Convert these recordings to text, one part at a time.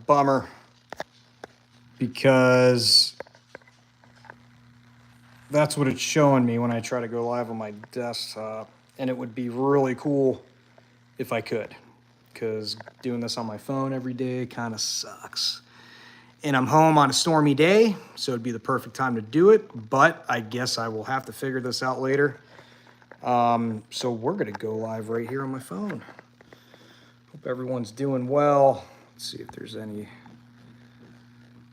bummer because that's what it's showing me when I try to go live on my desktop. And it would be really cool if I could, because doing this on my phone every day kind of sucks. And I'm home on a stormy day, so it'd be the perfect time to do it, but I guess I will have to figure this out later. So we're gonna go live right here on my phone. Hope everyone's doing well. Let's see if there's any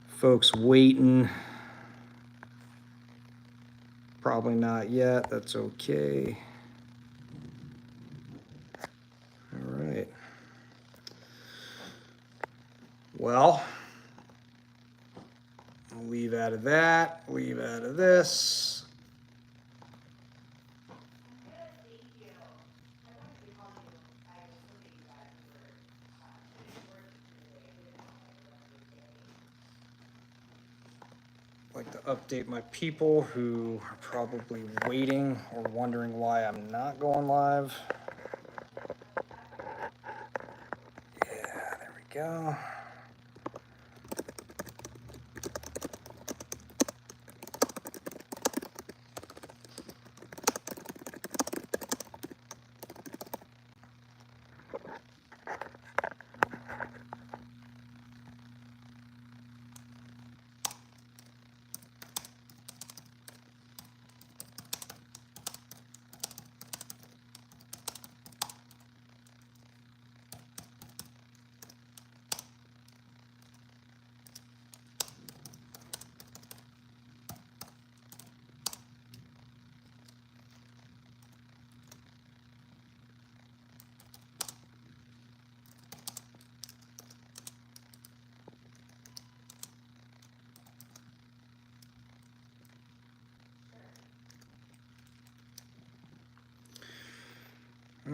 folks waiting. Probably not yet, that's okay. All right. Well, I'll leave out of that, leave out of this. Like to update my people who are probably waiting or wondering why I'm not going live. Yeah, there we go.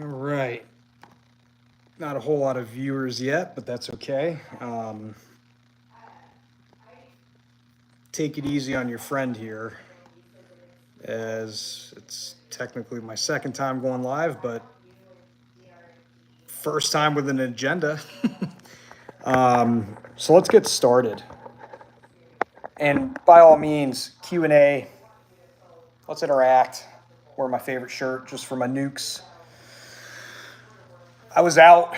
All right. Not a whole lot of viewers yet, but that's okay. Take it easy on your friend here, as it's technically my second time going live, but first time with an agenda. So let's get started. And by all means, Q&A. Let's interact. Wear my favorite shirt just for my nukes. I was out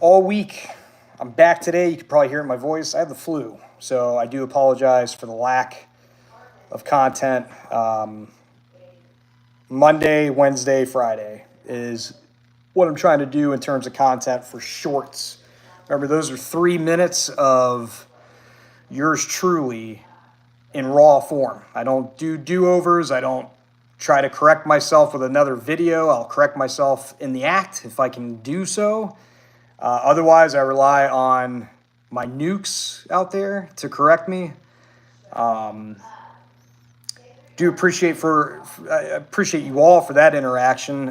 all week. I'm back today. You can probably hear it in my voice. I have the flu, so I do apologize for the lack of content. Monday, Wednesday, Friday is what I'm trying to do in terms of content for shorts. Remember, those are 3 minutes of yours truly in raw form. I don't do do-overs. I don't try to correct myself with another video. I'll correct myself in the act if I can do so. Otherwise, I rely on my nukes out there to correct me. Do appreciate you all for that interaction.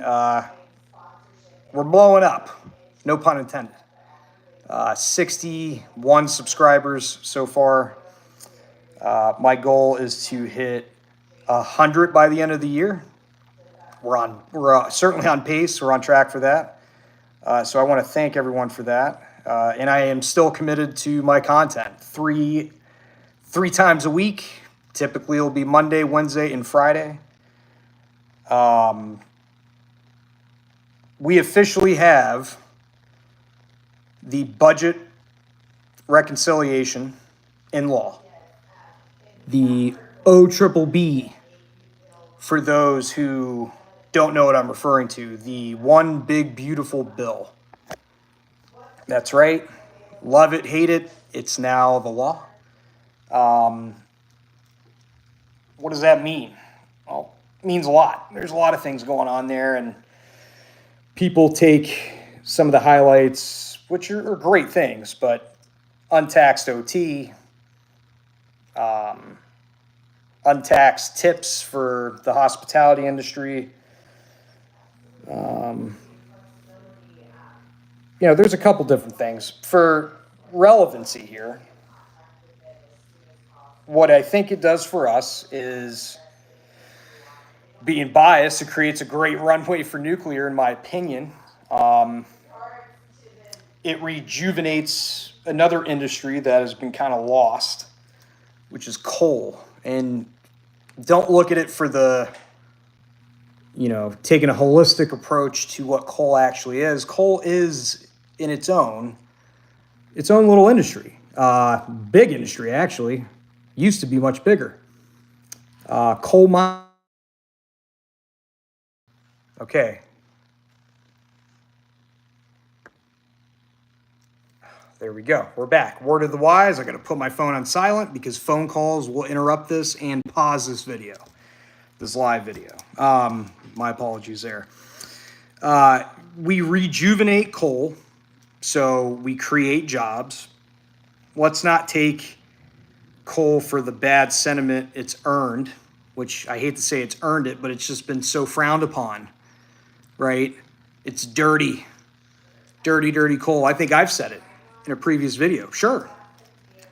We're blowing up, no pun intended. 61 subscribers so far. My goal is to hit 100 by the end of the year. We're certainly on pace. We're on track for that. So I want to thank everyone for that. And I am still committed to my content. Three times a week. Typically it'll be Monday, Wednesday, and Friday. We officially have the budget reconciliation in law. The OBBB, for those who don't know what I'm referring to, the one big beautiful bill. That's right. Love it, hate it, it's now the law. What does that mean? Well, it means a lot. There's a lot of things going on there, and people take some of the highlights, which are great things, but untaxed OT, untaxed tips for the hospitality industry. There's a couple different things. For relevancy here, what I think it does for us is, being biased, it creates a great runway for nuclear, in my opinion. it rejuvenates another industry that has been kind of lost, which is coal. And don't look at it for the, taking a holistic approach to what coal actually is. Coal is in its own little industry, big industry actually, used to be much bigger. Coal mine. Okay. There we go. We're back. Word of the wise, I got to put my phone on silent because phone calls will interrupt this and pause this video, this live video. My apologies there. We rejuvenate coal, so we create jobs. Let's not take coal for the bad sentiment it's earned, which I hate to say it's earned it, but it's just been so frowned upon, right? It's dirty, dirty, dirty coal. I think I've said it in a previous video. Sure.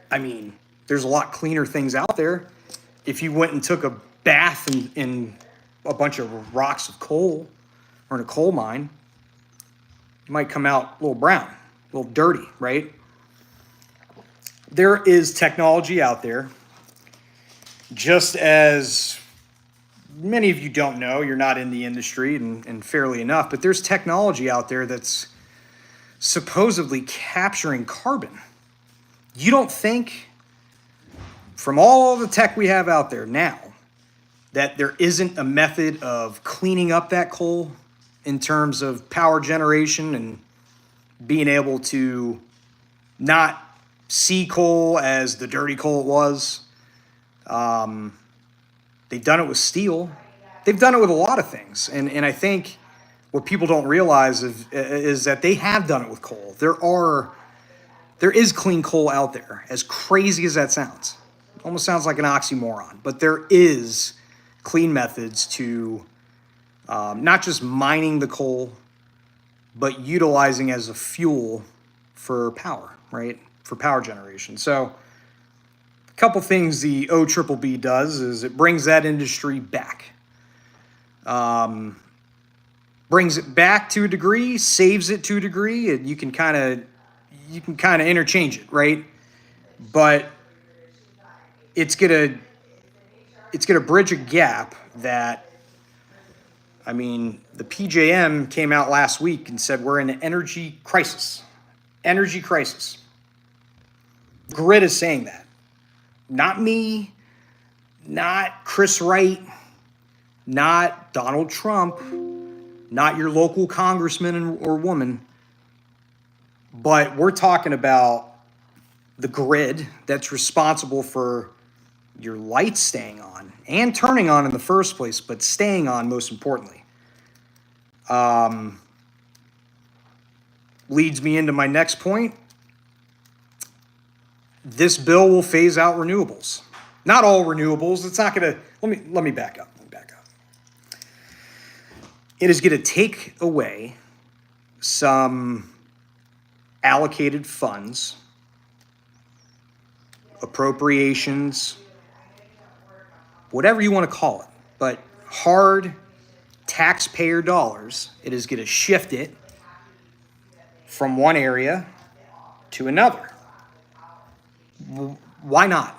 I mean, there's a lot cleaner things out there. If you went and took a bath in a bunch of rocks of coal or in a coal mine, you might come out a little brown, a little dirty, right? There is technology out there, just as many of you don't know, you're not in the industry and fairly enough, but there's technology out there that's supposedly capturing carbon. You don't think, from all the tech we have out there now, that there isn't a method of cleaning up that coal in terms of power generation and being able to not see coal as the dirty coal it was? They've done it with steel. They've done it with a lot of things. And I think what people don't realize is that they have done it with coal. There is clean coal out there, as crazy as that sounds. It almost sounds like an oxymoron, but there is clean methods to not just mining the coal, but utilizing as a fuel for power, right? For power generation. So a couple things the OBBB does is it brings that industry back. Brings it back to a degree, saves it to a degree, and you can kind of interchange it, right? But it's gonna bridge a gap that, I mean, the PJM came out last week and said we're in an energy crisis. Energy crisis. Grid is saying that. Not me, not Chris Wright, not Donald Trump, not your local congressman or woman, but we're talking about the grid that's responsible for your lights staying on and turning on in the first place, but staying on most importantly. Leads me into my next point. This bill will phase out renewables. Not all renewables. It's not going to, let me back up. It is going to take away some allocated funds, appropriations, whatever you want to call it, but hard taxpayer dollars. It is going to shift it from one area to another. Why not?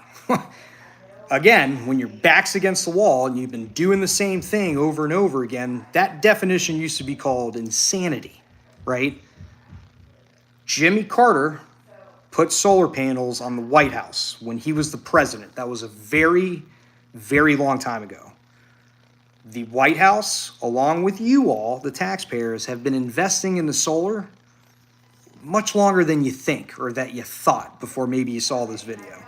Again, when your back's against the wall and you've been doing the same thing over and over again, that definition used to be called insanity, right? Jimmy Carter put solar panels on the White House when he was the president. That was a very, very long time ago. The White House, along with you all, the taxpayers, have been investing in the solar much longer than you think or that you thought before maybe you saw this video.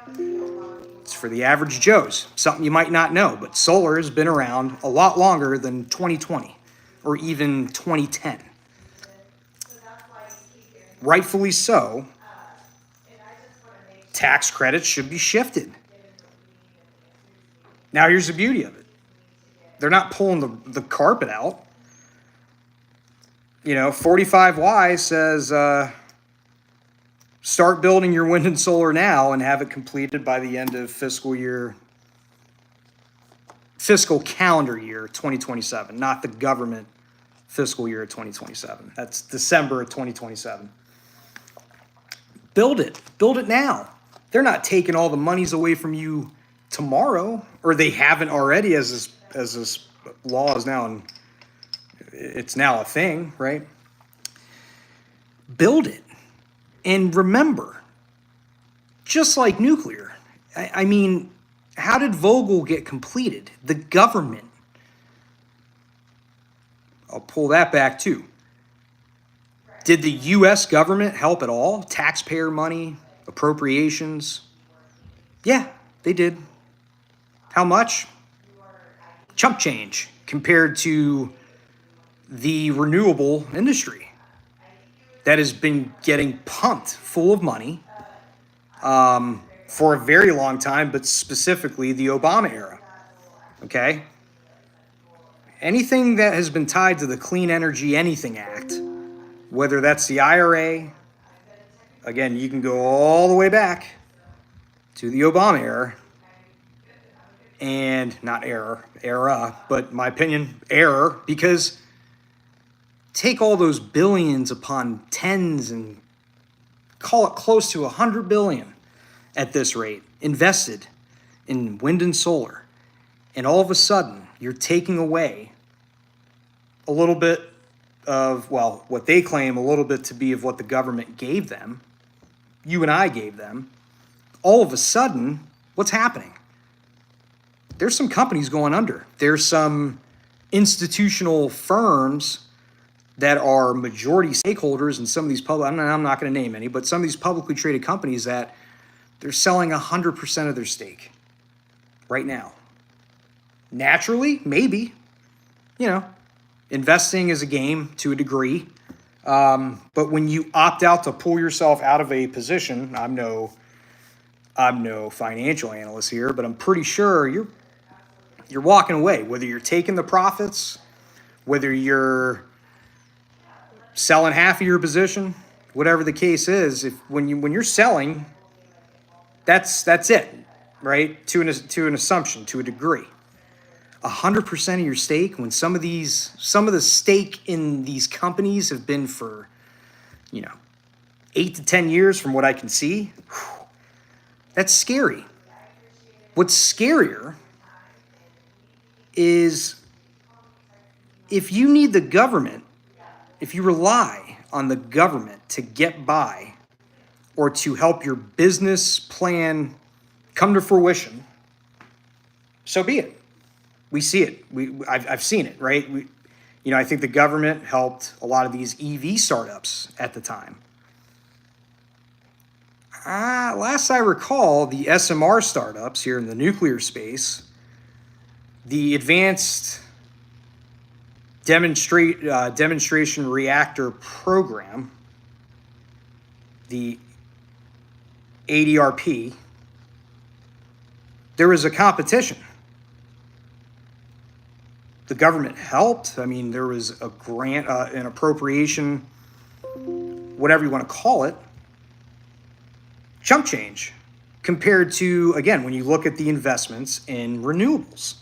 It's for the average Joes, something you might not know, but solar has been around a lot longer than 2020 or even 2010. Rightfully so, tax credits should be shifted. Now here's the beauty of it. They're not pulling the carpet out. 45Y says start building your wind and solar now and have it completed by the end of fiscal calendar year 2027, not the government fiscal year 2027. That's December of 2027. Build it. Build it now. They're not taking all the monies away from you tomorrow, or they haven't already, as this law is now, and it's now a thing, right? Build it. And remember, just like nuclear, I mean, how did Vogel get completed? The government. I'll pull that back too. Did the U.S. government help at all? Taxpayer money, appropriations? Yeah, they did. How much? Chump change compared to the renewable industry that has been getting pumped full of money for a very long time, but specifically the Obama era. Okay? Anything that has been tied to the Clean Energy Anything Act, whether that's the IRA, again, you can go all the way back to the Obama era, and not era, but my opinion, error, because take all those billions upon tens and call it close to 100 billion at this rate invested in wind and solar, and all of a sudden you're taking away a little bit of, well, what they claim a little bit to be of what the government gave them, you and I gave them. All of a sudden, what's happening? There's some companies going under. There's some institutional firms that are majority stakeholders in some of these public, I'm not going to name any, but some of these publicly traded companies that they're selling 100% of their stake right now. Naturally, maybe, investing is a game to a degree. But when you opt out to pull yourself out of a position, I'm no financial analyst here, but I'm pretty sure you're walking away, whether you're taking the profits, whether you're selling half of your position, whatever the case is. When you're selling, that's it, right? To an assumption, to a degree. 100% of your stake, when some of the stake in these companies have been for 8 to 10 years from what I can see, that's scary. What's scarier is if you need the government, if you rely on the government to get by or to help your business plan come to fruition, so be it. We see it. I've seen it, right? I think the government helped a lot of these EV startups at the time. Last I recall, the SMR startups here in the nuclear space, the Advanced Demonstration Reactor Program, the ADRP, there was a competition. The government helped. I mean, there was a grant, an appropriation, whatever you want to call it. Chump change compared to, again, when you look at the investments in renewables.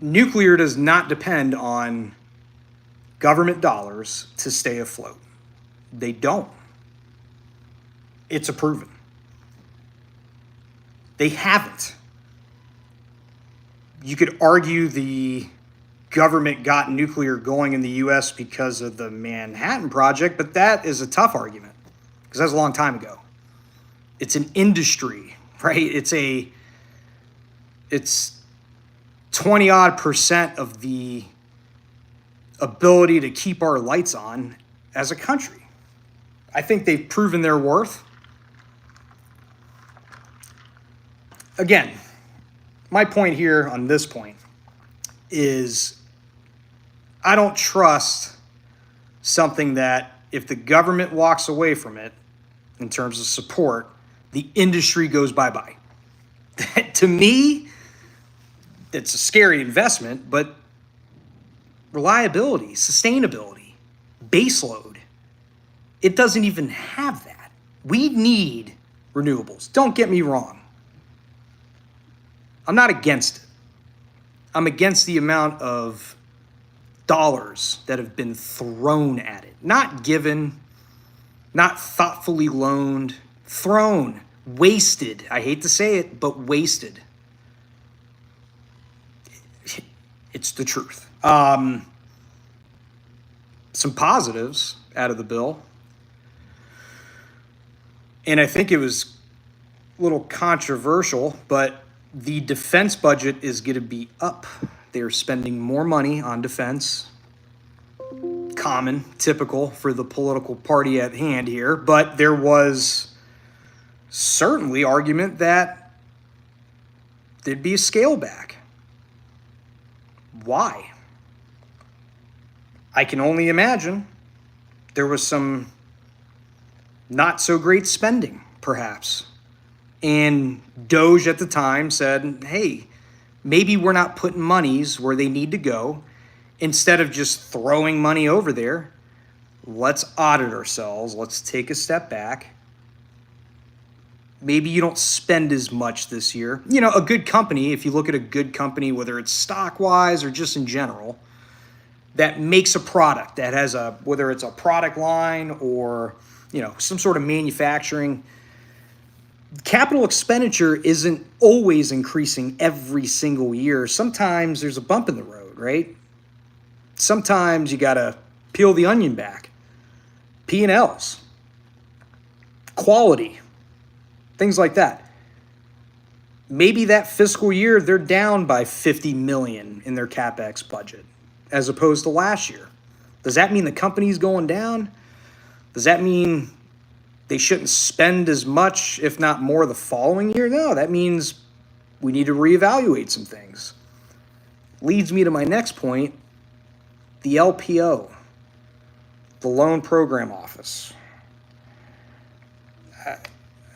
Nuclear does not depend on government dollars to stay afloat. They don't. It's a proven. They haven't. You could argue the government got nuclear going in the U.S. because of the Manhattan Project, but that is a tough argument because that was a long time ago. It's an industry, right? It's 20% of the ability to keep our lights on as a country. I think they've proven their worth. Again, my point here on this point is I don't trust something that if the government walks away from it in terms of support, the industry goes bye-bye. To me, it's a scary investment, but reliability, sustainability, baseload, it doesn't even have that. We need renewables. Don't get me wrong. I'm not against it. I'm against the amount of dollars that have been thrown at it. Not given, not thoughtfully loaned, thrown, wasted. I hate to say it, but wasted. It's the truth. Some positives out of the bill. And I think it was a little controversial, but the defense budget is going to be up. They're spending more money on defense. Common, typical for the political party at hand here. But there was certainly argument that there'd be a scale back. Why? I can only imagine there was some not so great spending, perhaps. And Doge at the time said, hey, maybe we're not putting monies where they need to go. Instead of just throwing money over there, let's audit ourselves. Let's take a step back. Maybe you don't spend as much this year. You know, a good company, if you look at a good company, whether it's stock-wise or just in general, that makes a product that has whether it's a product line or, you know, some sort of manufacturing, capital expenditure isn't always increasing every single year. Sometimes there's a bump in the road, right? Sometimes you got to peel the onion back. P&Ls, quality, things like that. Maybe that fiscal year they're down by $50 million in their CapEx budget as opposed to last year. Does that mean the company's going down? Does that mean they shouldn't spend as much, if not more, the following year? No, that means we need to reevaluate some things. Leads me to my next point, the LPO, the Loan Program Office.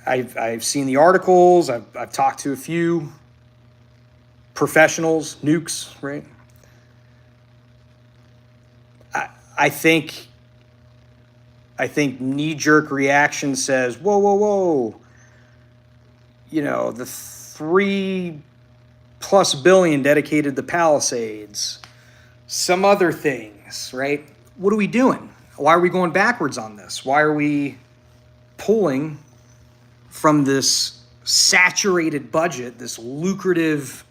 I've seen the articles. I've talked to a few professionals, nukes, right? I think knee-jerk reaction says, whoa. You know, the $3+ billion dedicated to Palisades, some other things, right? What are we doing? Why are we going backwards on this? Why are we pulling from this saturated budget, this lucrative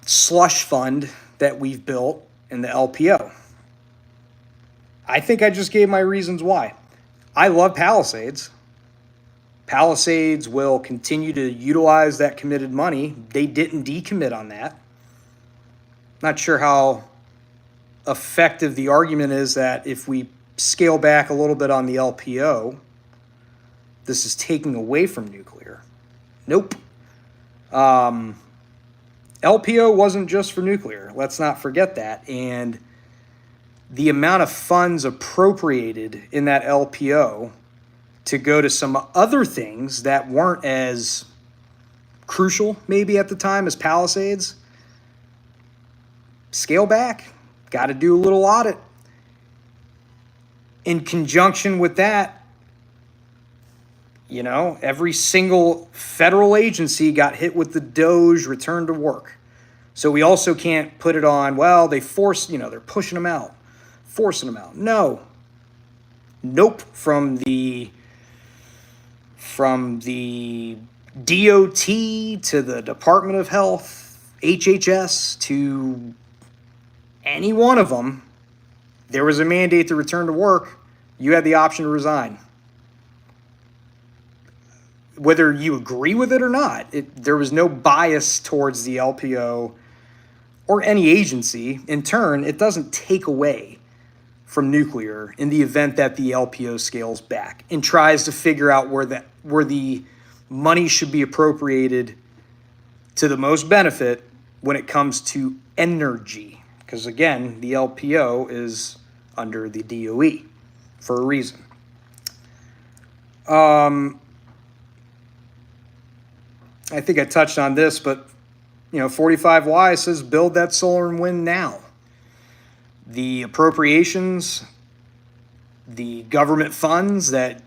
slush fund that we've built in the LPO? I think I just gave my reasons why. I love Palisades. Palisades will continue to utilize that committed money. They didn't decommit on that. Not sure how effective the argument is that if we scale back a little bit on the LPO, this is taking away from nuclear. Nope. LPO wasn't just for nuclear. Let's not forget that. And the amount of funds appropriated in that LPO to go to some other things that weren't as crucial maybe at the time as Palisades, scale back. Got to do a little audit. In conjunction with that, you know, every single federal agency got hit with the Doge return to work. So we also can't put it on, well, they force, you know, they're pushing them out, forcing them out. No. Nope. From the DOT to the Department of Health, HHS, to any one of them, there was a mandate to return to work. You had the option to resign. Whether you agree with it or not, there was no bias towards the LPO or any agency. In turn, it doesn't take away from nuclear in the event that the LPO scales back and tries to figure out where the money should be appropriated to the most benefit when it comes to energy. Because again, the LPO is under the DOE for a reason. I think I touched on this, but, you know, 45Y says build that solar and wind now. The appropriations, the government funds that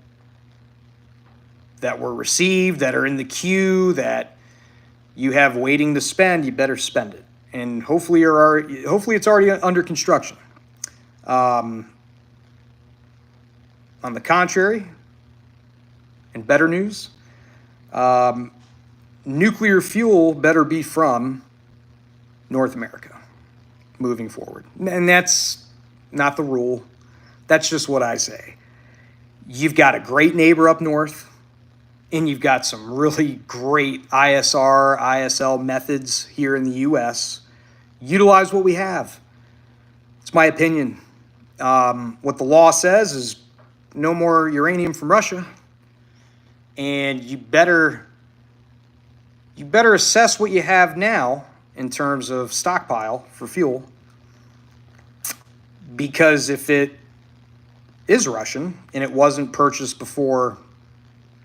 were received, that are in the queue, that you have waiting to spend, you better spend it. And hopefully it's already under construction. On the contrary, and better news, nuclear fuel better be from North America moving forward. And that's not the rule. That's just what I say. You've got a great neighbor up north, and you've got some really great ISR, ISL methods here in the U.S. Utilize what we have. It's my opinion. What the law says is no more uranium from Russia, and you better assess what you have now in terms of stockpile for fuel, because if it is Russian and it wasn't purchased before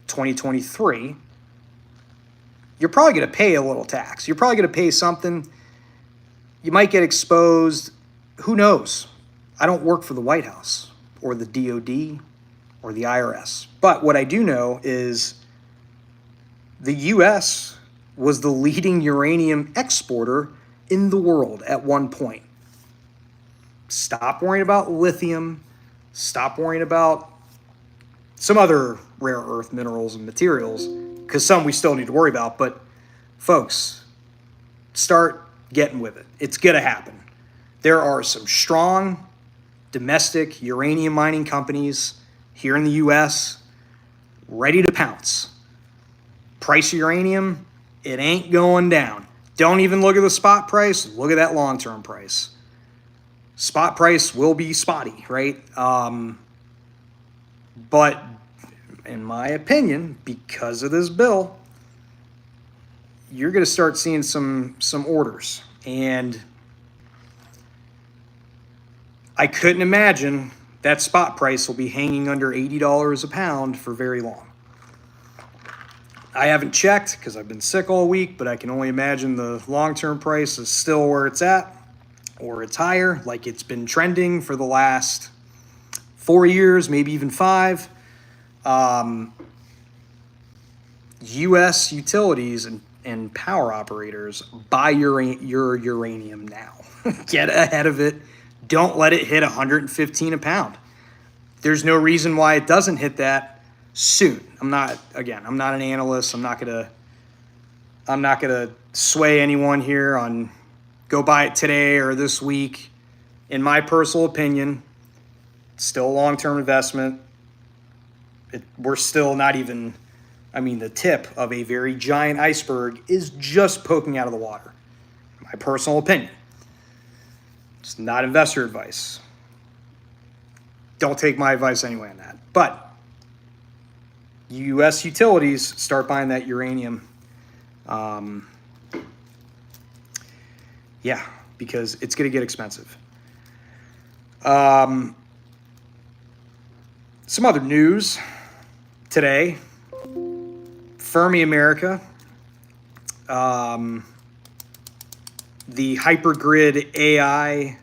2023, you're probably going to pay a little tax. You're probably going to pay something. You might get exposed. Who knows? I don't work for the White House or the DOD or the IRS. But what I do know is the U.S. was the leading uranium exporter in the world at one point. Stop worrying about lithium. Stop worrying about some other rare earth minerals and materials, because some we still need to worry about. But folks, start getting with it. It's going to happen. There are some strong domestic uranium mining companies here in the U.S. ready to pounce. Price of uranium, it ain't going down. Don't even look at the spot price. Look at that long-term price. Spot price will be spotty, right? But in my opinion, because of this bill, you're going to start seeing some orders. And I couldn't imagine that spot price will be hanging under $80 a pound for very long. I haven't checked because I've been sick all week, but I can only imagine the long-term price is still where it's at, or it's higher, like it's been trending for the last 4 years, maybe even 5. U.S. utilities and power operators, buy your uranium now. Get ahead of it. Don't let it hit $115 a pound. There's no reason why it doesn't hit that soon. I'm not an analyst. I'm not gonna sway anyone here on go buy it today or this week. In my personal opinion, it's still a long-term investment. We're still not even, the tip of a very giant iceberg is just poking out of the water. My personal opinion. It's not investor advice. Don't take my advice anyway on that. But U.S. utilities start buying that uranium. Because it's going to get expensive. Some other news today. Fermi America, the hypergrid AI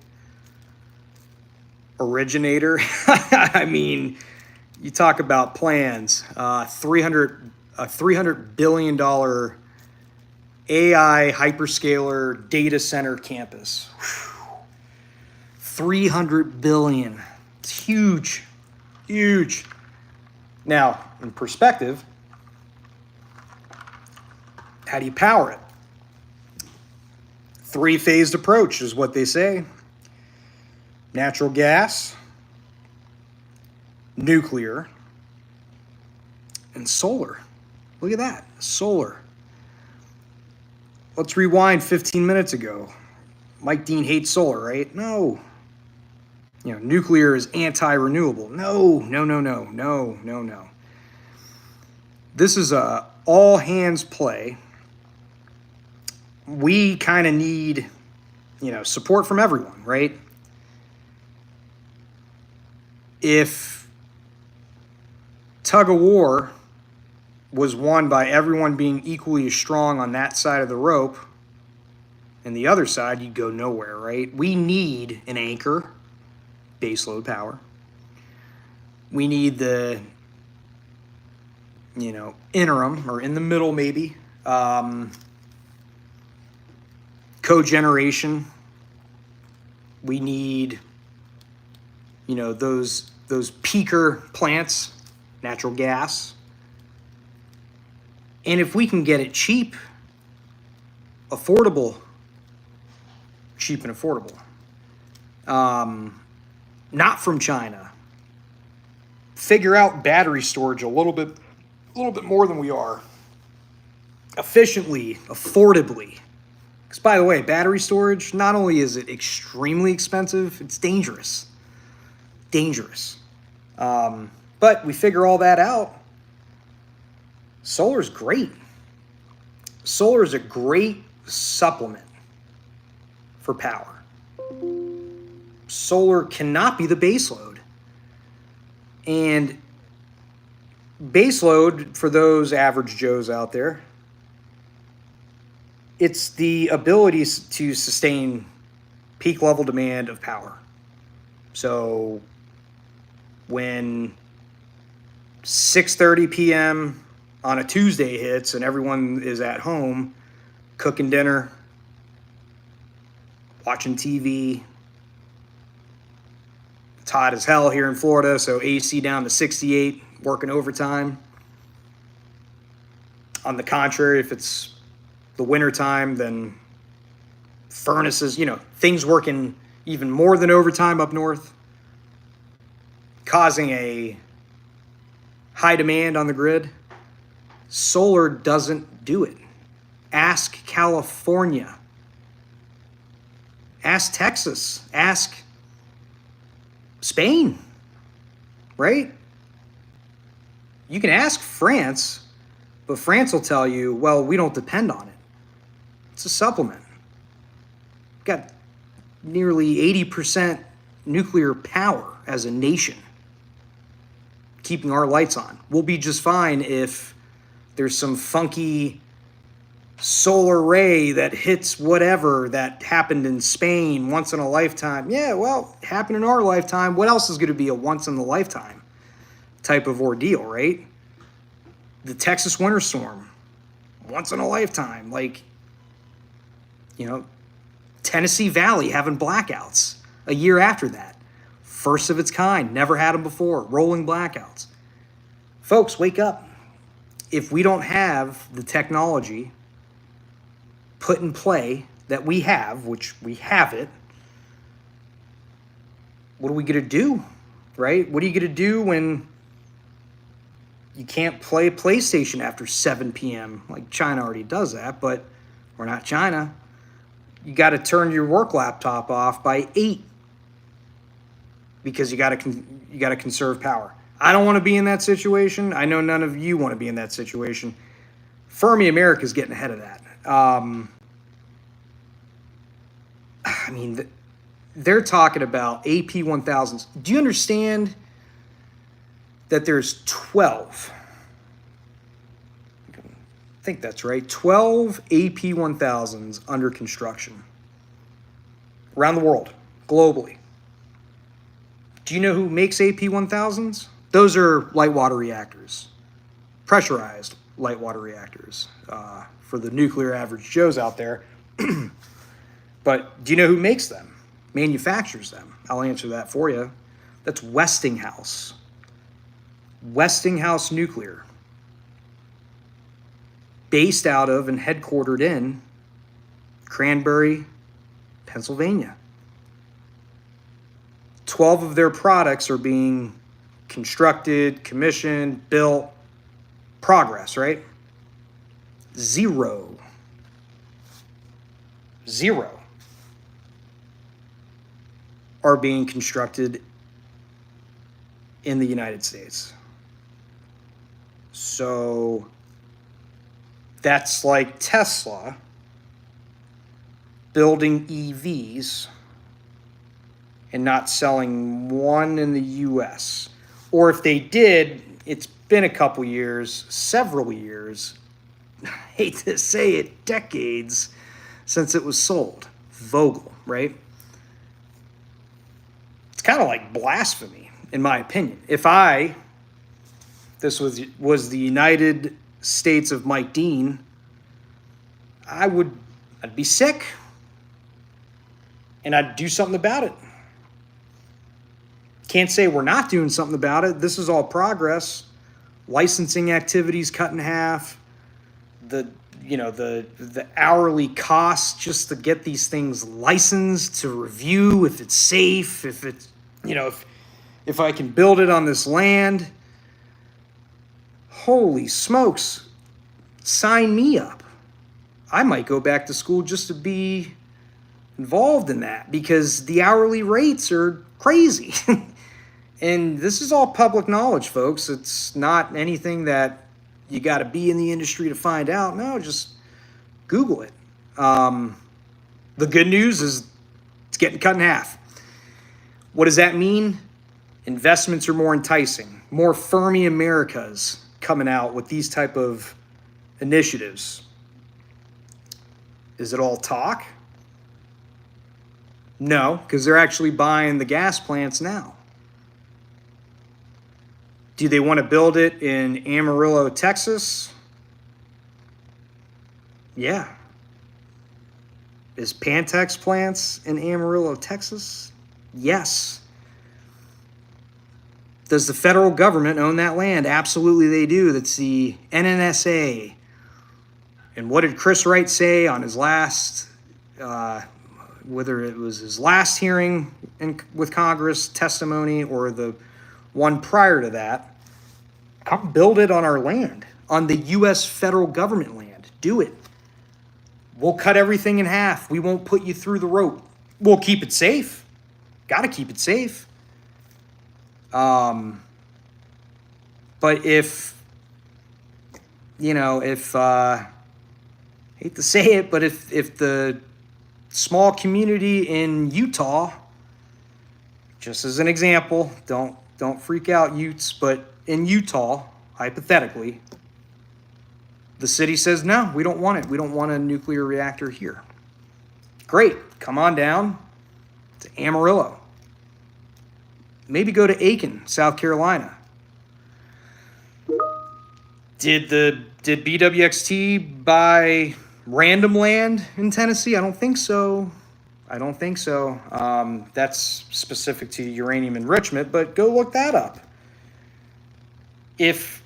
originator. You talk about plans. $300 billion AI hyperscaler data center campus. $300 billion. It's huge. Huge. Now, in perspective, how do you power it? 3-phased approach is what they say. Natural gas, nuclear, and solar. Look at that, solar. Let's rewind 15 minutes ago. Mike Deane hates solar, right? No. Nuclear is anti-renewable. No. This is a all-hands play. We kind of need, support from everyone, right? If tug of war was won by everyone being equally as strong on that side of the rope, and the other side, you'd go nowhere, right? We need an anchor, baseload power. We need the, interim, or in the middle maybe, cogeneration. We need, those those peaker plants, natural gas. And if we can get it cheap, affordable, cheap and affordable, not from China, figure out battery storage a little bit more than we are, efficiently, affordably. Because by the way, battery storage, not only is it extremely expensive, it's dangerous. Dangerous. But we figure all that out. Solar's great. Solar is a great supplement for power. Solar cannot be the base load. And base load, for those average Joes out there, it's the ability to sustain peak level demand of power. So when 6:30 p.m. on a Tuesday hits and everyone is at home cooking dinner, watching TV, it's hot as hell here in Florida, so AC down to 68, working overtime. On the contrary, if it's the winter time, then furnaces, things working even more than overtime up north, causing a high demand on the grid. Solar doesn't do it. Ask California. Ask Texas. Ask Spain. Right? You can ask France, but France will tell you, well, we don't depend on it. It's a supplement. We've got nearly 80% nuclear power as a nation, keeping our lights on. We'll be just fine if there's some funky solar ray that hits whatever that happened in Spain once in a lifetime. Yeah, well, it happened in our lifetime. What else is going to be a once in a lifetime type of ordeal, right? The Texas winter storm, once in a lifetime. Tennessee Valley having blackouts a year after that. First of its kind, never had them before, rolling blackouts. Folks, wake up. If we don't have the technology put in play that we have, which we have it, what are we going to do, right? What are you going to do when you can't play PlayStation after 7 p.m.? Like China already does that, but we're not China. You got to turn your work laptop off by 8 because you got to conserve power. I don't want to be in that situation. I know none of you want to be in that situation. Fermi America is getting ahead of that. They're talking about AP1000s. Do you understand that there's 12? I think that's right. 12 AP1000s under construction around the world, globally. Do you know who makes AP1000s? Those are light water reactors, pressurized light water reactors, for the nuclear average Joes out there. But do you know who makes them, manufactures them? I'll answer that for you. That's Westinghouse. Westinghouse Nuclear, based out of and headquartered in Cranberry, Pennsylvania. 12 of their products are being constructed, commissioned, built, progress, right? Zero are being constructed in the United States. So that's like Tesla building EVs and not selling one in the US. Or if they did, it's been a couple years, several years, I hate to say it, decades since it was sold. Vogel, right? It's kind of like blasphemy, in my opinion. If this was the United States of Mike Deane, I'd be sick, and I'd do something about it. Can't say we're not doing something about it. This is all progress. Licensing activities cut in half. The hourly cost just to get these things licensed, to review if it's safe, if it's, if I can build it on this land. Holy smokes, sign me up. I might go back to school just to be involved in that, because the hourly rates are crazy. And this is all public knowledge, folks. It's not anything that you got to be in the industry to find out. No, just Google it. The good news is it's getting cut in half. What does that mean? Investments are more enticing. More Fermi Americas coming out with these type of initiatives. Is it all talk? No, because they're actually buying the gas plants now. Do they want to build it in Amarillo, Texas? Yeah. Is Pantex plants in Amarillo, Texas? Yes. Does the federal government own that land? Absolutely they do. That's the NNSA. And what did Chris Wright say on his last, whether it was his last hearing with Congress, testimony, or the one prior to that? Come build it on our land, on the U.S. federal government land. Do it. We'll cut everything in half. We won't put you through the rope. We'll keep it safe. Got to keep it safe. But if, hate to say it, but if the small community in Utah, just as an example, don't freak out, Utes, but in Utah, hypothetically, the city says, no, we don't want it. We don't want a nuclear reactor here. Great. Come on down to Amarillo. Maybe go to Aiken, South Carolina. Did BWXT buy random land in Tennessee? I don't think so. That's specific to uranium enrichment, but go look that up. If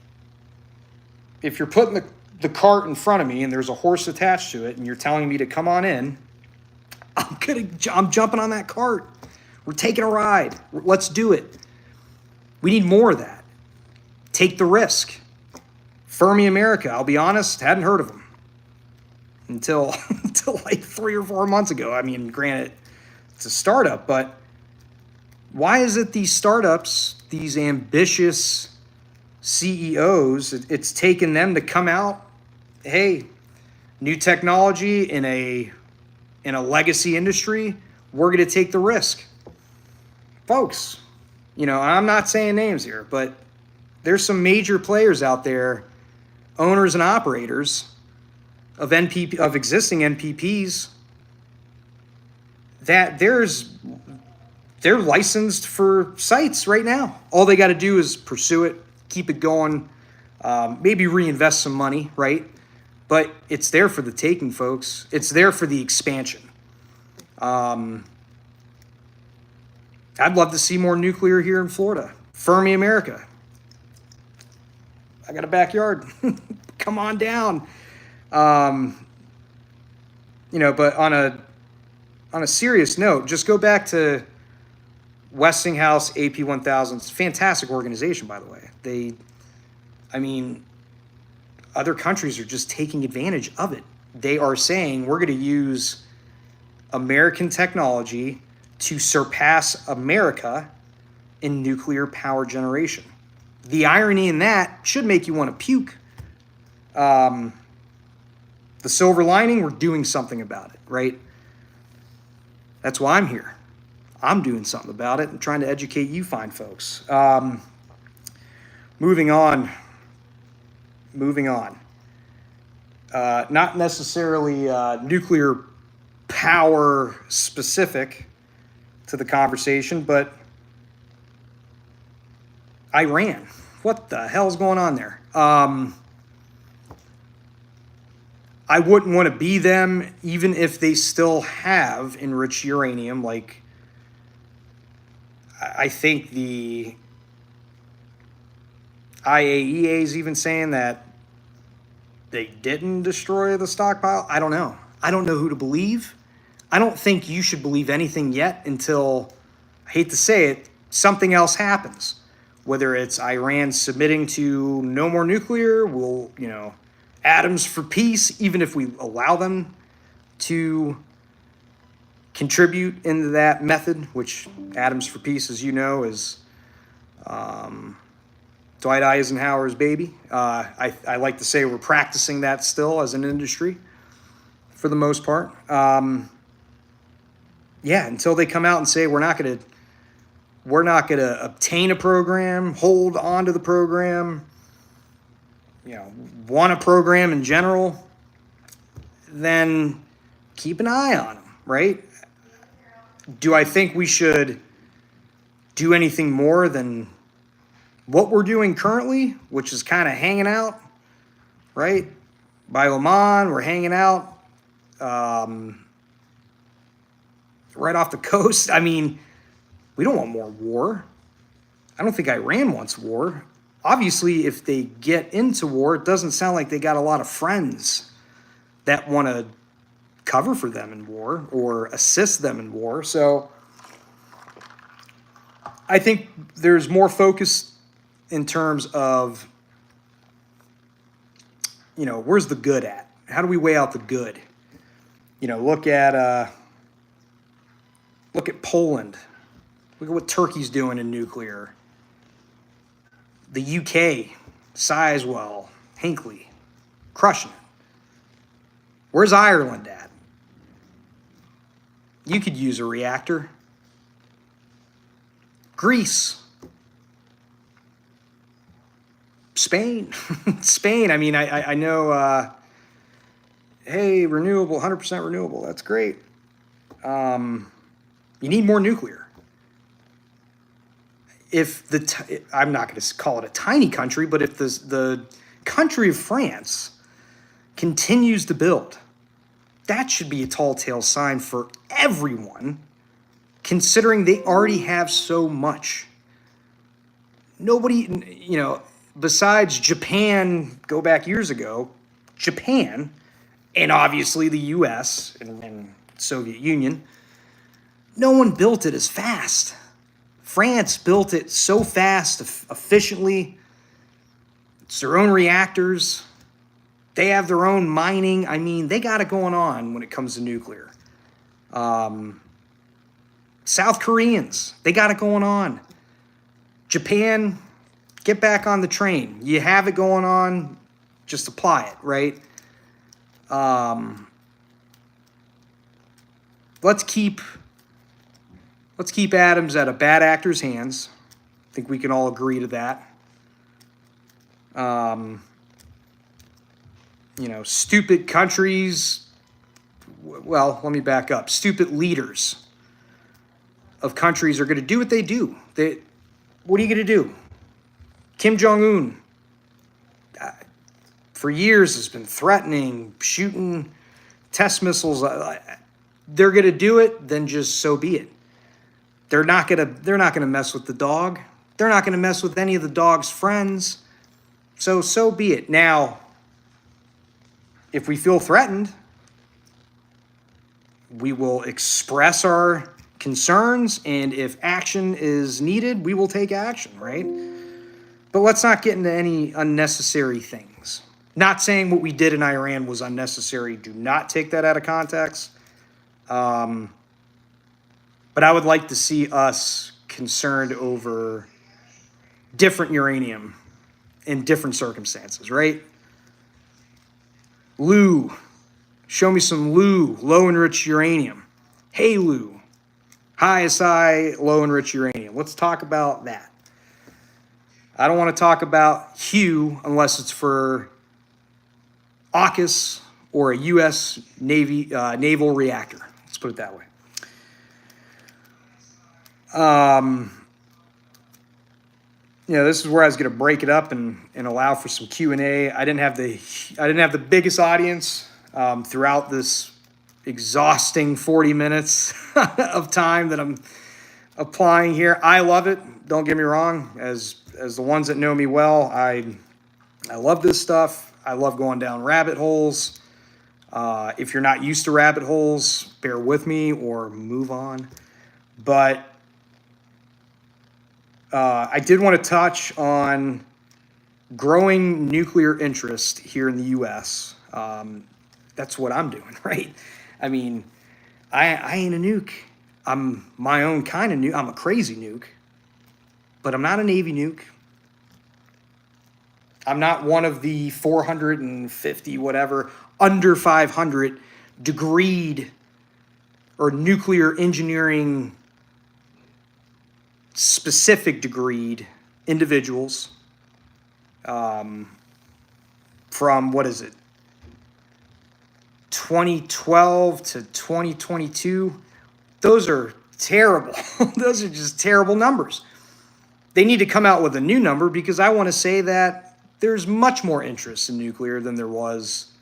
you're putting the cart in front of me and there's a horse attached to it and you're telling me to come on in, I'm jumping on that cart. We're taking a ride. Let's do it. We need more of that. Take the risk. Fermi America, I'll be honest, hadn't heard of them until like 3 or 4 months ago. I mean, granted, it's a startup, but why is it these startups, these ambitious CEOs, it's taken them to come out, hey, new technology in a legacy industry, we're going to take the risk. Folks, I'm not saying names here, but there's some major players out there, owners and operators of existing NPPs, that they're licensed for sites right now. All they got to do is pursue it, keep it going, maybe reinvest some money, right? But it's there for the taking, folks. It's there for the expansion. I'd love to see more nuclear here in Florida. Fermi America. I got a backyard. Come on down. But on a serious note, just go back to Westinghouse AP1000. It's a fantastic organization, by the way. Other countries are just taking advantage of it. They are saying we're going to use American technology to surpass America in nuclear power generation. The irony in that should make you want to puke. The silver lining, we're doing something about it, right? That's why I'm here. I'm doing something about it and trying to educate you fine folks. Moving on. Not necessarily nuclear power specific to the conversation, but Iran. What the hell's going on there? I wouldn't want to be them, even if they still have enriched uranium. Like, I think the IAEA is even saying that they didn't destroy the stockpile. I don't know. I don't know who to believe. I don't think you should believe anything yet until, I hate to say it, something else happens. Whether it's Iran submitting to no more nuclear, atoms for peace, even if we allow them to contribute into that method, which atoms for peace, as you know, is Dwight Eisenhower's baby. I like to say we're practicing that still as an industry for the most part. Until they come out and say we're not going to obtain a program, hold on to the program, want a program in general, then keep an eye on them, right? Do I think we should do anything more than what we're doing currently, which is kind of hanging out, right? By Oman, we're hanging out right off the coast. I mean, we don't want more war. I don't think Iran wants war. Obviously, if they get into war, it doesn't sound like they got a lot of friends that want to cover for them in war or assist them in war. So I think there's more focus in terms of, where's the good at? How do we weigh out the good? Look at Poland. Look at what Turkey's doing in nuclear. The UK, Sizewell, Hinckley, crushing it. Where's Ireland at? You could use a reactor. Greece. Spain. Spain. I mean, I know, hey, renewable, 100% renewable. That's great. You need more nuclear. If I'm not going to call it a tiny country, but if the country of France continues to build, that should be a tall tale sign for everyone, considering they already have so much. Nobody, besides Japan, go back years ago, Japan, and obviously the US and Soviet Union, no one built it as fast. France built it so fast, efficiently. It's their own reactors. They have their own mining. I mean, they got it going on when it comes to nuclear. South Koreans, they got it going on. Japan, get back on the train. You have it going on, just apply it, right? Let's keep atoms out of bad actors' hands. I think we can all agree to that. Stupid countries. Well, let me back up. Stupid leaders of countries are going to do what they do. What are you going to do? Kim Jong-un, for years, has been threatening, shooting test missiles. They're going to do it, then just so be it. They're not gonna mess with the dog. They're not gonna mess with any of the dog's friends. So be it. Now, if we feel threatened, we will express our concerns, and if action is needed, we will take action, right? But let's not get into any unnecessary things. Not saying what we did in Iran was unnecessary. Do not take that out of context. But I would like to see us concerned over different uranium in different circumstances, right? Lu, show me some Lu, low enriched uranium. HALEU, high SI, low enriched uranium. Let's talk about that. I don't want to talk about HU unless it's for AUKUS or a U.S. naval reactor. Let's put it that way. This is where I was going to break it up and allow for some Q&A. I didn't have the biggest audience throughout this exhausting 40 minutes of time that I'm applying here. I love it. Don't get me wrong. As the ones that know me well, I love this stuff. I love going down rabbit holes. If you're not used to rabbit holes, bear with me or move on. But I did want to touch on growing nuclear interest here in the U.S. That's what I'm doing, right? I mean, I ain't a nuke. I'm my own kind of nuke. I'm a crazy nuke, but I'm not a Navy nuke. I'm not one of the 450, whatever, under 500 degreed or nuclear engineering specific degreed individuals from, what is it, 2012 to 2022. Those are terrible. Those are just terrible numbers. They need to come out with a new number because I want to say that there's much more interest in nuclear than there was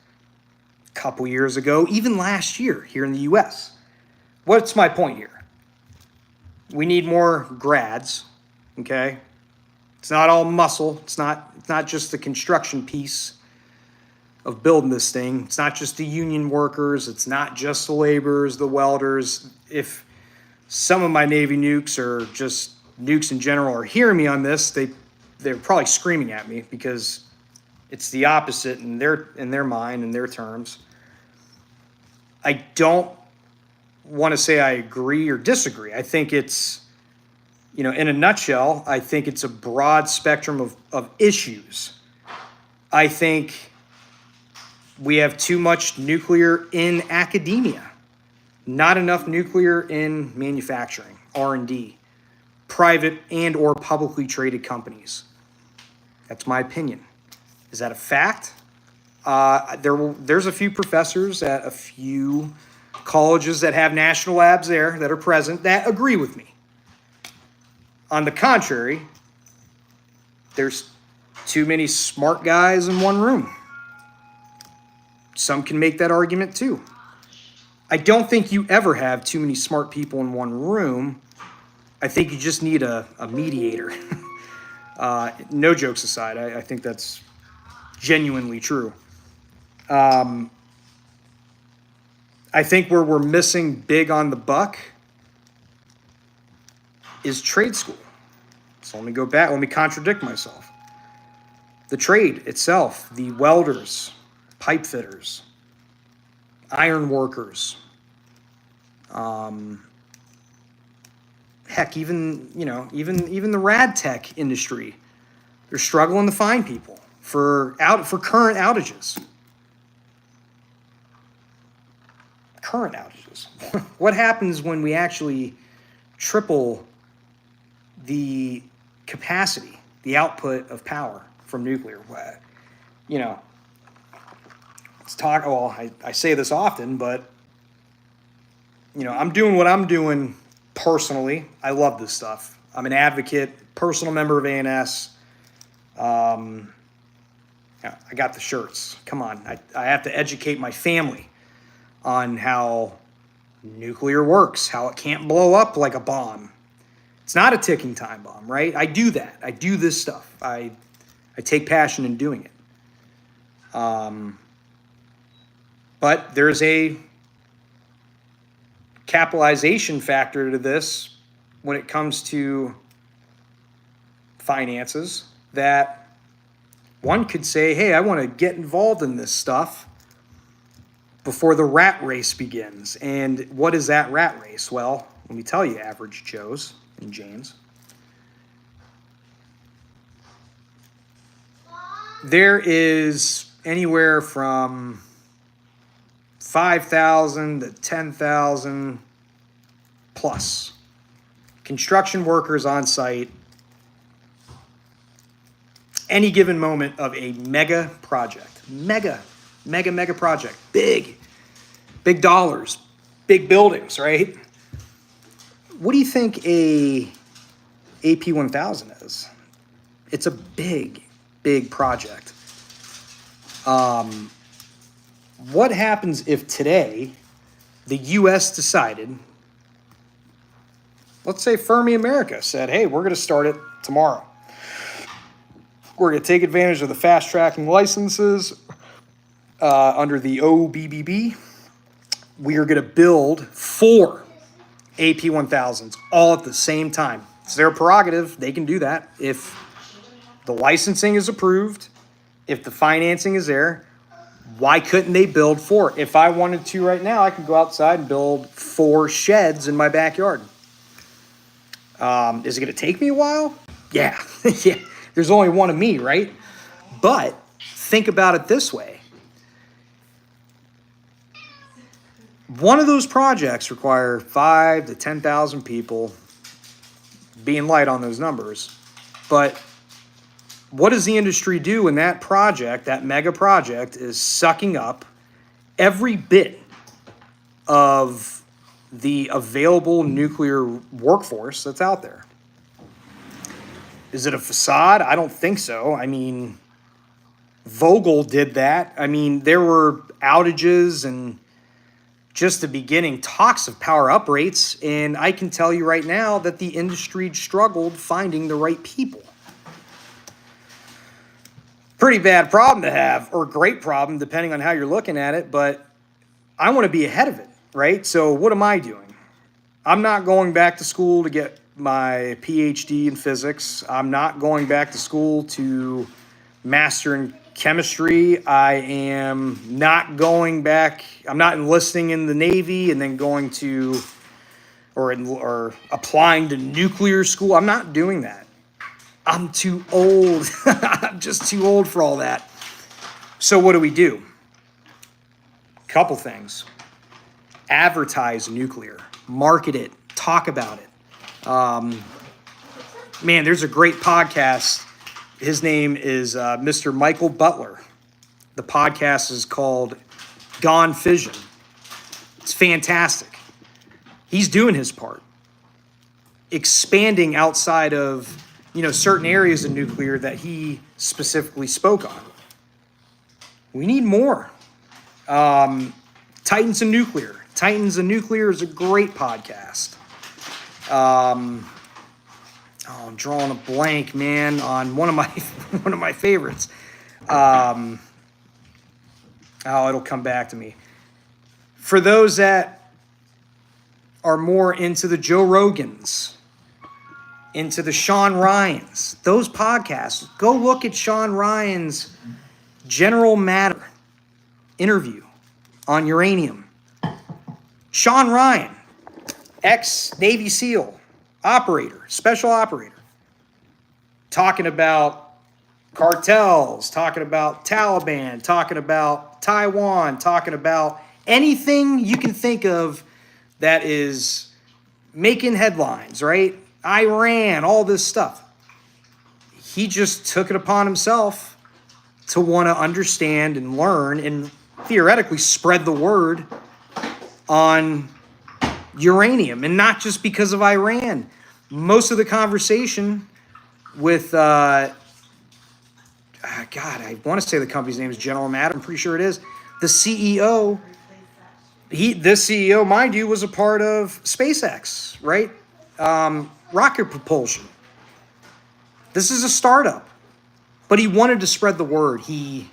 a couple years ago, even last year here in the U.S. What's my point here? We need more grads, okay? It's not all muscle. It's not just the construction piece of building this thing. It's not just the union workers. It's not just the laborers, the welders. If some of my Navy nukes or just nukes in general are hearing me on this, they're probably screaming at me because it's the opposite in their mind, in their terms. I don't want to say I agree or disagree. I think it's, in a nutshell, I think it's a broad spectrum of issues. I think we have too much nuclear in academia, not enough nuclear in manufacturing, R&D, private and or publicly traded companies. That's my opinion. Is that a fact? There's a few professors at a few colleges that have national labs there that are present that agree with me. On the contrary, there's too many smart guys in one room. Some can make that argument too. I don't think you ever have too many smart people in one room. I think you just need a mediator. No jokes aside, I think that's genuinely true. I think where we're missing big on the buck is trade school. So let me go back. Let me contradict myself. The trade itself, the welders, pipe fitters, iron workers, heck, even the rad tech industry, they're struggling to find people for current outages. Current outages. What happens when we actually triple the capacity, the output of power from nuclear? Let's talk. Well, I say this often, but I'm doing what I'm doing personally. I love this stuff. I'm an advocate, personal member of ANS. I got the shirts. Come on, I have to educate my family on how nuclear works, how it can't blow up like a bomb. It's not a ticking time bomb, right? I do that. I do this stuff. I take passion in doing it. But there's a capitalization factor to this when it comes to finances that one could say, hey, I want to get involved in this stuff before the rat race begins. And what is that rat race? Well, let me tell you, average Joes and Janes. There is anywhere from 5,000 to 10,000 plus construction workers on site any given moment of a mega project. Mega project. Big dollars, big buildings, right? What do you think a AP1000 is? It's a big project. What happens if today the U.S. decided, let's say Fermi America said, hey, we're going to start it tomorrow. We're going to take advantage of the fast tracking licenses under the OBBB. We are going to build 4 AP1000s all at the same time. It's their prerogative. They can do that. If the licensing is approved, if the financing is there, why couldn't they build 4? If I wanted to right now, I could go outside and build 4 sheds in my backyard. Is it going to take me a while? Yeah. Yeah. There's only one of me, right? But think about it this way. One of those projects require 5,000 to 10,000 people, being light on those numbers. But what does the industry do when that project, that mega project, is sucking up every bit of the available nuclear workforce that's out there? Is it a facade? I don't think so. I mean, Vogel did that. I mean, there were outages and just the beginning talks of power up rates, and I can tell you right now that the industry struggled finding the right people. Pretty bad problem to have, or great problem, depending on how you're looking at it, but I want to be ahead of it, right? So what am I doing? I'm not going back to school to get my PhD in physics. I'm not going back to school to master in chemistry. I am not going back. I'm not enlisting in the Navy and then going to or applying to nuclear school. I'm not doing that. I'm too old. I'm just too old for all that. So what do? Couple things. Advertise nuclear. Market it. Talk about it. Man, there's a great podcast. His name is Mr. Michael Butler. The podcast is called Gone Fission. It's fantastic. He's doing his part. Expanding outside of, certain areas of nuclear that he specifically spoke on. We need more. Titans of Nuclear. Titans of Nuclear is a great podcast. I'm drawing a blank, man, on one of my favorites. It'll come back to me. For those that are more into the Joe Rogans, into the Sean Ryans, those podcasts, go look at Sean Ryan's General Matter interview on uranium. Sean Ryan, ex-Navy SEAL, operator, special operator, talking about cartels, talking about Taliban, talking about Taiwan, talking about anything you can think of that is making headlines, right? Iran, all this stuff. He just took it upon himself to want to understand and learn and theoretically spread the word on uranium, and not just because of Iran. Most of the conversation with, I want to say the company's name is General Matter. I'm pretty sure it is. The CEO, this CEO, mind you, was a part of SpaceX, right? Rocket propulsion. This is a startup, but he wanted to spread the word. He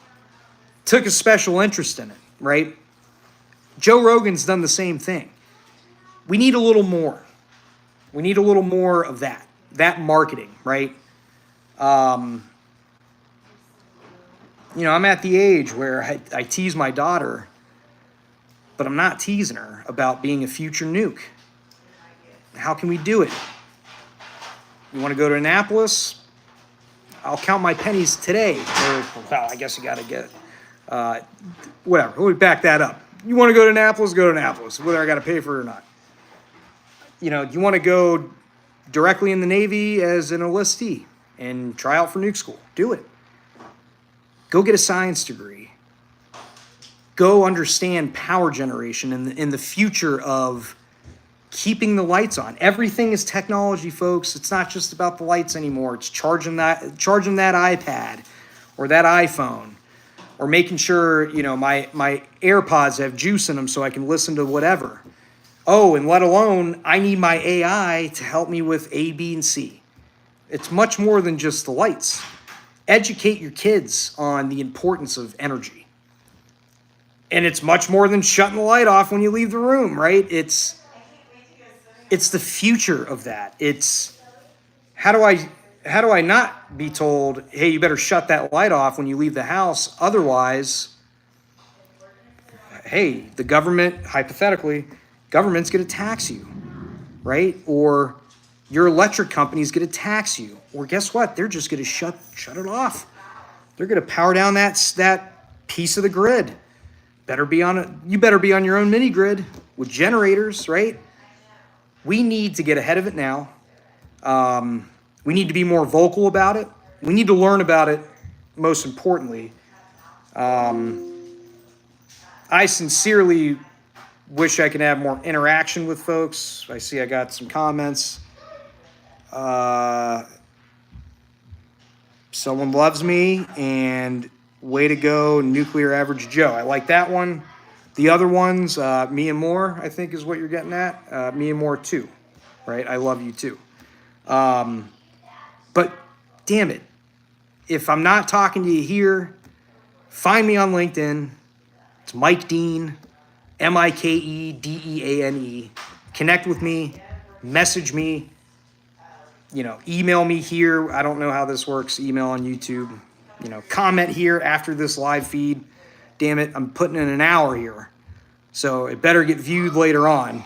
took a special interest in it, right? Joe Rogan's done the same thing. We need a little more. We need a little more of that marketing, right? I'm at the age where I tease my daughter, but I'm not teasing her about being a future nuke. How can we do it? You want to go to Annapolis? I'll count my pennies today. I guess you got to get whatever. We'll back that up. You want to go to Annapolis? Go to Annapolis, whether I got to pay for it or not. You want to go directly in the Navy as an enlistee and try out for nuke school. Do it. Go get a science degree. Go understand power generation in the future of keeping the lights on. Everything is technology, folks. It's not just about the lights anymore. It's charging that iPad or that iPhone, or making sure, my AirPods have juice in them so I can listen to whatever. Oh, and let alone, I need my AI to help me with A, B, and C. It's much more than just the lights. Educate your kids on the importance of energy. And it's much more than shutting the light off when you leave the room, right? It's the future of that. It's how do I not be told, hey, you better shut that light off when you leave the house? Otherwise, hey, the government, hypothetically, government's going to tax you, right? Or your electric company's going to tax you. Or guess what? They're just going to shut it off. They're going to power down that piece of the grid. You better be on your own mini grid with generators, right? We need to get ahead of it now. We need to be more vocal about it. We need to learn about it, most importantly. I sincerely wish I could have more interaction with folks. I see I got some comments. Someone loves me, and way to go, Nuclear Average Joe. I like that one. The other ones, me and more, I think is what you're getting at. Me and more too, right? I love you too. But damn it, if I'm not talking to you here, find me on LinkedIn. It's Mike Deane, MikeDeane. Connect with me, message me, email me here. I don't know how this works. Email on YouTube, comment here after this live feed. Damn it, I'm putting in an hour here, so it better get viewed later on.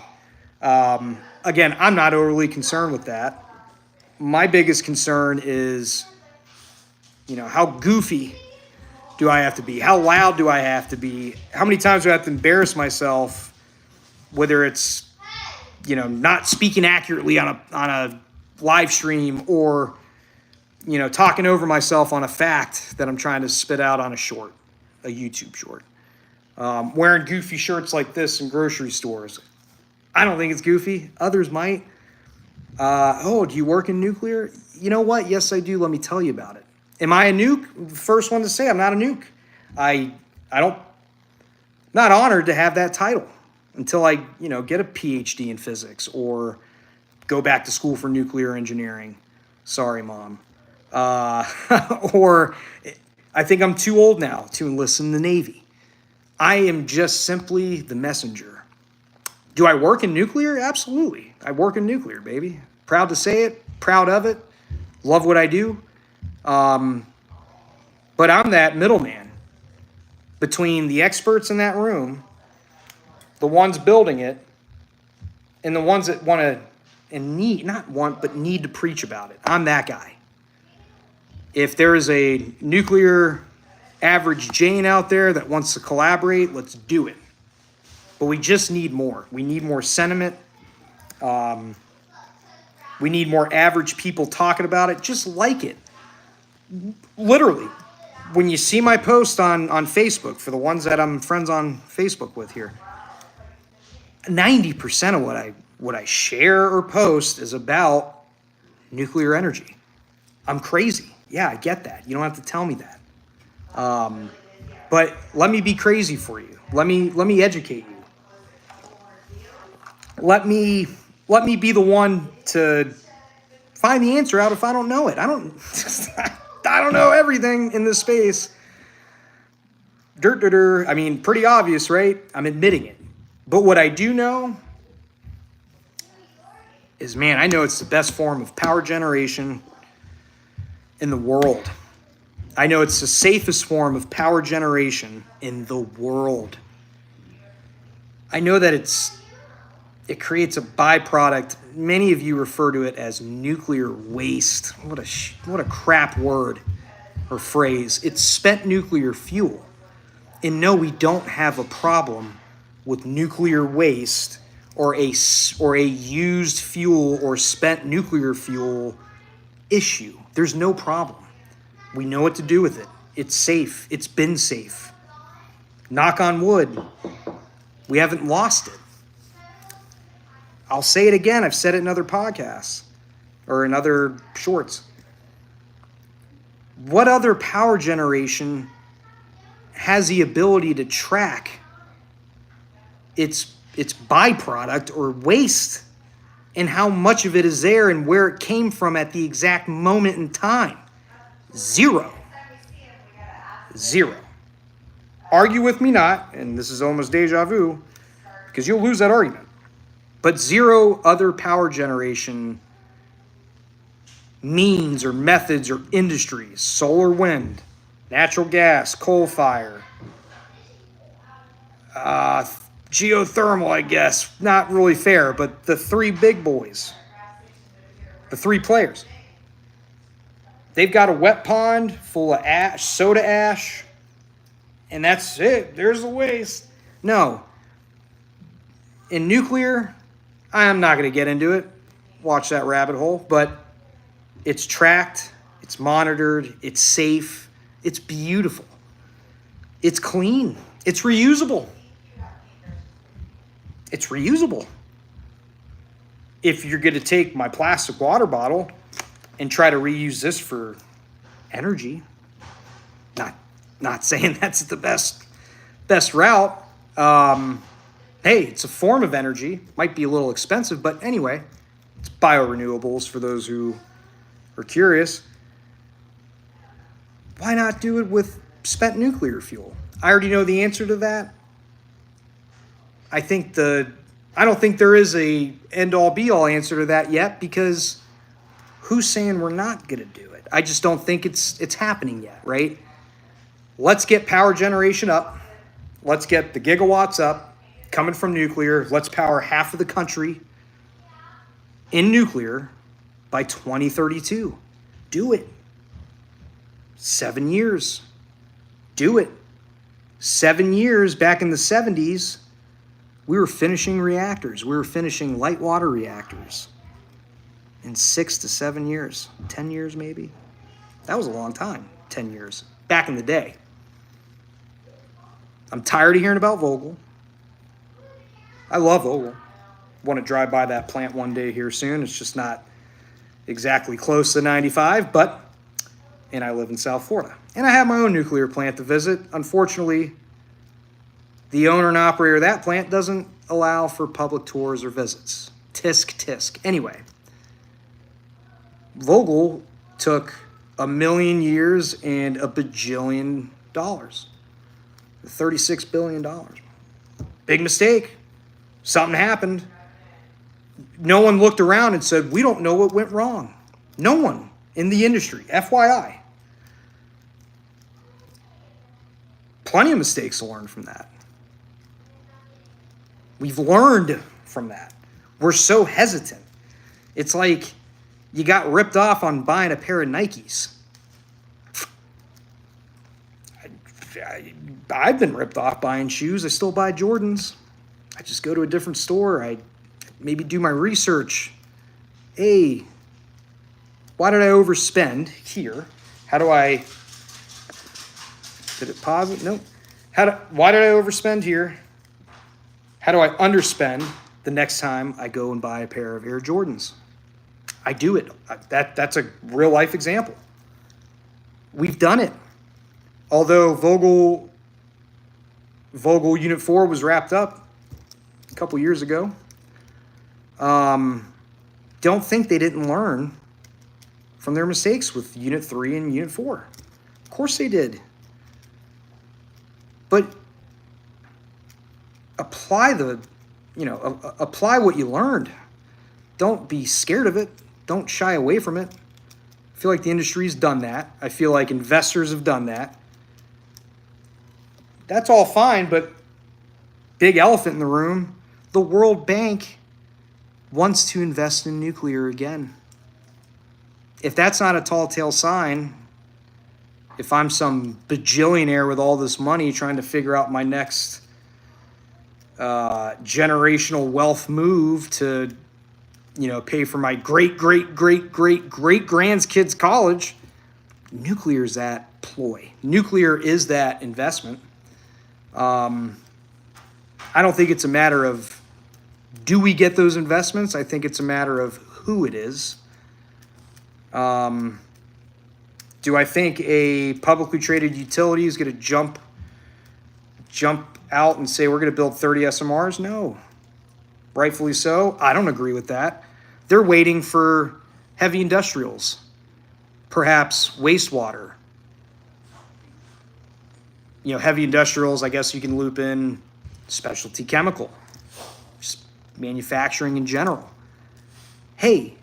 Again, I'm not overly concerned with that. My biggest concern is, how goofy do I have to be? How loud do I have to be? How many times do I have to embarrass myself, whether it's, not speaking accurately on a live stream or, talking over myself on a fact that I'm trying to spit out on a YouTube short. Wearing goofy shirts like this in grocery stores. I don't think it's goofy. Others might. Do you work in nuclear? You know what? Yes, I do. Let me tell you about it. Am I a nuke? First one to say I'm not a nuke. Not honored to have that title until I, get a PhD in physics or go back to school for nuclear engineering. Sorry, Mom. Or I think I'm too old now to enlist in the Navy. I am just simply the messenger. Do I work in nuclear? Absolutely. I work in nuclear, baby. Proud to say it. Proud of it. Love what I do. But I'm that middleman between the experts in that room, the ones building it, and the ones that want to and need to preach about it. I'm that guy. If there is a nuclear average Jane out there that wants to collaborate, let's do it. But we just need more. We need more sentiment. We need more average people talking about it. Just like it. Literally. When you see my post on Facebook, for the ones that I'm friends on Facebook with here, 90% of what I share or post is about nuclear energy. I'm crazy. Yeah, I get that. You don't have to tell me that. But let me be crazy for you. Let me educate you. Let me be the one to find the answer out if I don't know it. I don't know everything in this space. I mean, pretty obvious, right? I'm admitting it. But what I do know is, man, I know it's the best form of power generation in the world. I know it's the safest form of power generation in the world. I know that it creates a byproduct. Many of you refer to it as nuclear waste. What a crap word or phrase. It's spent nuclear fuel. And no, we don't have a problem with nuclear waste or a used fuel or spent nuclear fuel issue. There's no problem. We know what to do with it. It's safe. It's been safe. Knock on wood. We haven't lost it. I'll say it again. I've said it in other podcasts or in other shorts. What other power generation has the ability to track its its byproduct or waste, and how much of it is there and where it came from at the exact moment in time. Zero. Zero. Argue with me not, and this is almost deja vu, because you'll lose that argument. But zero other power generation means or methods or industries, solar, wind, natural gas, coal fire, geothermal, I guess. Not really fair, but the three big boys, the three players. They've got a wet pond full of ash, soda ash, and that's it. There's the waste. No. In nuclear, I'm not going to get into it. Watch that rabbit hole. But it's tracked, it's monitored, it's safe, it's beautiful, it's clean, it's reusable. It's reusable. If you're going to take my plastic water bottle and try to reuse this for energy, not saying that's the best route. Hey, it's a form of energy. Might be a little expensive, but anyway, it's biorenewables for those who are curious. Why not do it with spent nuclear fuel? I already know the answer to that. I don't think there is a end-all be-all answer to that yet, because who's saying we're not going to do it? I just don't think it's happening yet, right? Let's get power generation up. Let's get the gigawatts up coming from nuclear. Let's power half of the country in nuclear by 2032. Do it. 7 years. Do it. 7 years back in the 70s, we were finishing reactors. We were finishing light water reactors in 6 to 7 years. 10 years maybe. That was a long time, 10 years. Back in the day. I'm tired of hearing about Vogtle. I love Vogtle. Want to drive by that plant one day here soon. It's just not exactly close to 95, and I live in South Florida. And I have my own nuclear plant to visit. Unfortunately, the owner and operator of that plant doesn't allow for public tours or visits. Tisk. Anyway, Vogtle took 1,000,000 years and $1 bajillion. $36 billion. Big mistake. Something happened. No one looked around and said, we don't know what went wrong. No one in the industry, FYI. Plenty of mistakes to learn from that. We've learned from that. We're so hesitant. It's like you got ripped off on buying a pair of Nikes. I've been ripped off buying shoes. I still buy Jordans. I just go to a different store. I maybe do my research. Hey, why did I overspend here? How do I... Did it pause it? Nope. Why did I overspend here? How do I underspend the next time I go and buy a pair of Air Jordans? I do it. That's a real life example. We've done it. Although Vogtle Unit 4 was wrapped up a couple years ago, don't think they didn't learn from their mistakes with Unit 3 and Unit 4. Of course they did. But apply apply what you learned. Don't be scared of it. Don't shy away from it. I feel like the industry's done that. I feel like investors have done that. That's all fine, but big elephant in the room, the World Bank wants to invest in nuclear again. If that's not a tall tale sign, if I'm some bajillionaire with all this money trying to figure out my next generational wealth move to, pay for my great grandkids' college, nuclear is that ploy. Nuclear is that investment. I don't think it's a matter of do we get those investments? I think it's a matter of who it is. Do I think a publicly traded utility is going to jump out and say we're going to build 30 SMRs? No. Rightfully so. I don't agree with that. They're waiting for heavy industrials, perhaps wastewater. You know, heavy industrials, I guess you can loop in specialty chemical, just manufacturing in general. Hey,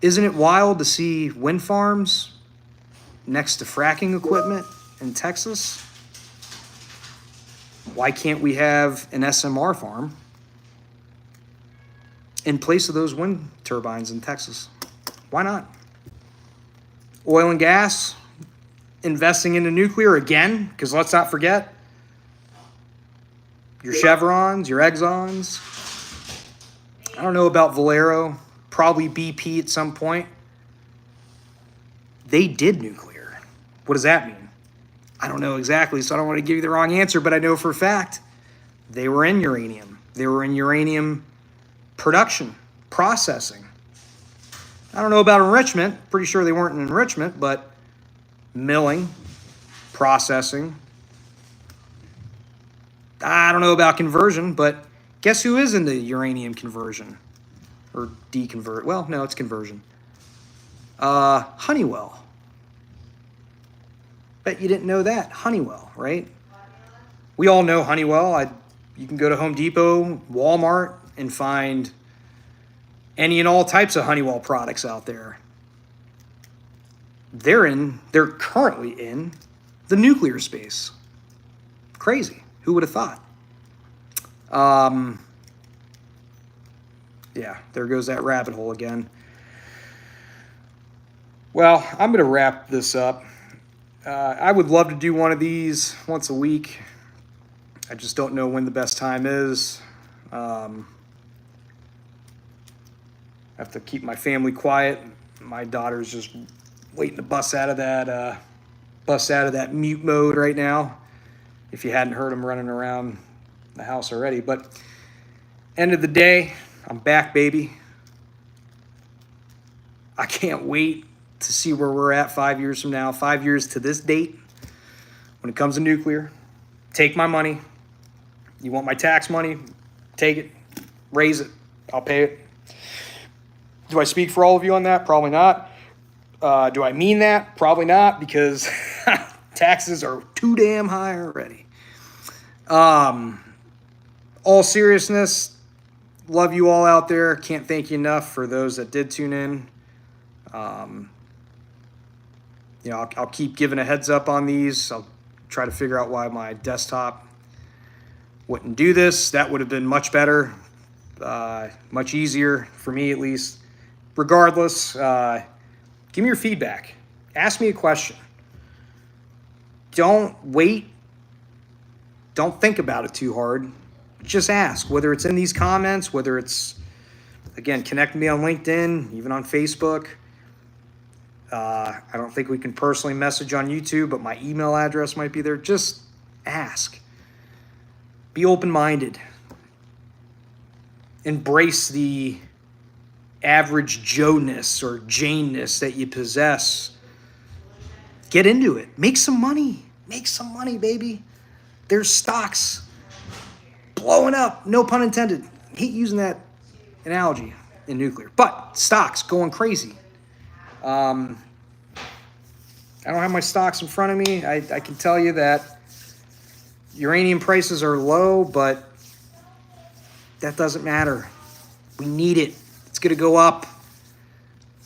isn't it wild to see wind farms next to fracking equipment in Texas? Why can't we have an SMR farm in place of those wind turbines in Texas? Why not? Oil and gas, investing into nuclear again, because let's not forget, your Chevrons, your Exxons. I don't know about Valero, probably BP at some point. They did nuclear. What does that mean? I don't know exactly, so I don't want to give you the wrong answer, but I know for a fact they were in uranium. They were in uranium production, processing. I don't know about enrichment. Pretty sure they weren't in enrichment, but milling, processing. I don't know about conversion, but guess who is into uranium conversion? Or deconvert. Well, no, it's conversion. Honeywell. Bet you didn't know that. Honeywell, right? We all know Honeywell. You can go to Home Depot, Walmart, and find any and all types of Honeywell products out there. They're currently in the nuclear space. Crazy. Who would have thought? Yeah, there goes that rabbit hole again. Well, I'm going to wrap this up. I would love to do one of these once a week. I just don't know when the best time is. I have to keep my family quiet. My daughter's just waiting to bust out of that mute mode right now. If you hadn't heard him running around the house already. But end of the day, I'm back, baby. I can't wait to see where we're at 5 years from now, 5 years to this date. When it comes to nuclear, take my money. You want my tax money? Take it, raise it, I'll pay it. Do I speak for all of you on that? Probably not. Do I mean that? Probably not, because taxes are too damn high already. All seriousness, love you all out there. Can't thank you enough for those that did tune in. I'll keep giving a heads up on these. I'll try to figure out why my desktop wouldn't do this. That would have been much better, much easier for me at least. Regardless, give me your feedback. Ask me a question. Don't wait. Don't think about it too hard. Just ask, whether it's in these comments, whether it's, again, connect me on LinkedIn, even on Facebook. I don't think we can personally message on YouTube, but my email address might be there. Just ask. Be open-minded. Embrace the average Joe-ness or Jane-ness that you possess. Get into it. Make some money. Make some money, baby. There's stocks blowing up. No pun intended. I hate using that analogy in nuclear. But stocks going crazy. I don't have my stocks in front of me. I can tell you that uranium prices are low, but that doesn't matter. We need it. It's going to go up.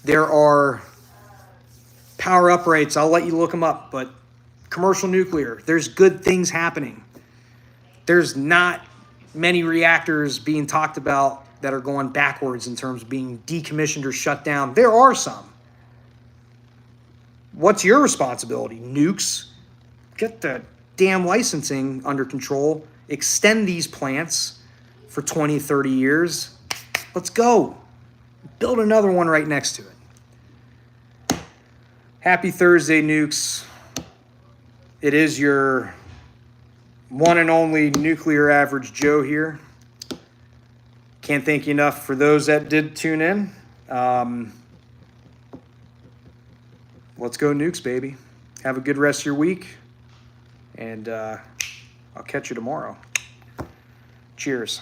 There are power uprates. I'll let you look them up, but commercial nuclear, there's good things happening. There's not many reactors being talked about that are going backwards in terms of being decommissioned or shut down. There are some. What's your responsibility? Nukes. Get the damn licensing under control. Extend these plants for 20, 30 years. Let's go. Build another one right next to it. Happy Thursday, nukes. It is your one and only Nuclear Average Joe here. Can't thank you enough for those that did tune in. Let's go nukes, baby. Have a good rest of your week, and I'll catch you tomorrow. Cheers.